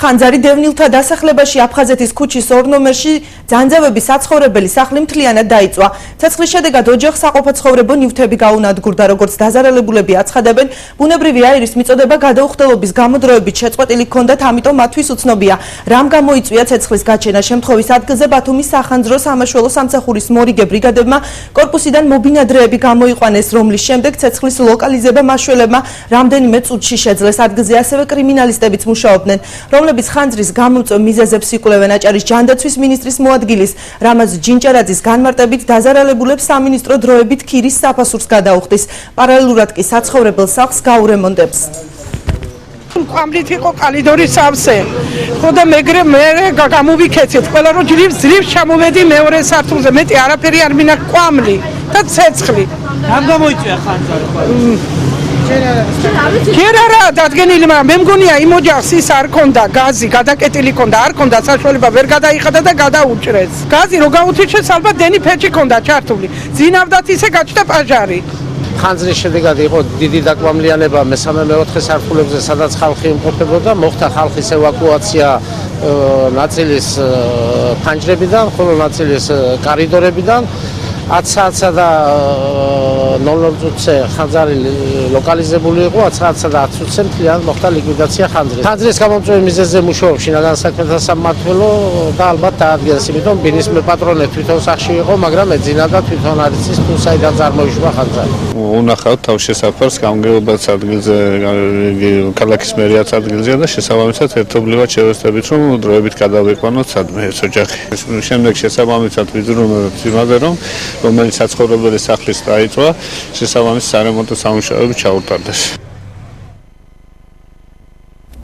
ხანძარი დევნილთა დასახლებაში აფხაზეთის ქუჩის 2 ნომერში ძანძავების საცხოვრებელი სახლი მთლიანად დაიწვა. ცეცხლის შედეგად ოჯახს საყოფაცხოვრებო ნივთები გაუნადგურდა, როგორც დაზარალებულები აცხადებენ, ბუნებრივი აირის მიწოდება გადაუხდელობის გამოდროებით შეწყვეტილი ჰქონდათ, ამიტომ მათთვის უცნობია, რამ გამოიწვია ცეცხლის გაჩენა. შემთხვევის ადგილზე ბათუმის სახანძრო სამაშველო სამსახურის მორიგე ბრიგადებმა კორპუსიდან მობინადრეები გამოიყვანეს, რომლის შემდეგ ცეცხლის ლოკალიზება მაშველებმა რამდენიმე წუთში შეძლეს. ადგილზე ასევე კრიმინალისტებიც მუშაობდნენ, რომლებიც ხანძრის გამომწვევ მიზეზებს იკვლევენ. აჭარის ჯანდაცვის მინისტრის მოადგილის რამაზ ჯინჭარაძის განმარტებით დაზარალებულებს სამინისტრო დროებით ქირის საფასურს გადაუხდის, პარალელურად კი საცხოვრებელ სახლს გაურემონტებს. Amrit იყო კალიდორის სავსე. ხო და მე გამოვიქეცეთ, ყველა რომ ძლივს ჩამოვედი მეორე სართულზე, მეტი არაფერი არ მინდა კვამლი და ცეცხლი. რამ გამოიწვია ხანძარი? ქერარა დადგენილი, მაგრამ მე მგონია იმ ოჯახს ის არ ქონდა გაზი, გადაკეტილი ქონდა, არ ქონდა საშუალება, ვერ გადაიხადა და გადაუჭრეს. გაზი რო გაუთიჩეს, ალბათ დენი ფეჭი ქონდა ჩართული. ძინავდათ ისე გაჩნდა პაჟარი. ხანძრის შედეგად იყო დიდი დაკვამლიანება მესამე-მეოთხე სართულებზე, სადაც ხალხი იმყოფებოდა, მოხდა ხალხის ევაკუაცია ნაწილის ფანჯრებიდან, ხოლო ნაწილის კარიდორებიდან. 10 საათსა და 00 წუთზე ხანძარი ლოკალიზებული იყო, 10 საათსა და 10 წუთზე მთლიანად მოხდა ლიკვიდაცია ხანძრის. ხანძრის გამომწვევი მიზეზზე მუშაობს შინაგან საქმეთა სამმართველო და ალბათ დაადგენს, იმიტომ ბინის მეპატრონე თვითონ სახში იყო, მაგრამ ეძინა და თვითონ არ იცის თუ საიდან წარმოიშვა ხანძარი. უნახავთ თავშესაფარს გამგეობაც ადგილზე, ქალაქის მერიაც ადგილზეა და შესაბამისად ერთობლივად შევეცდებით, რომ დროებით გადავიყვანოთ სადმე ეს ოჯახი. შემდეგ შესაბამისად ვიზრუნებთ იმაზე, რომელიც საცხოვრებელი სახლის დაიწვა, შესაბამის სარემონტო სამუშაოები ჩაუტარდეს.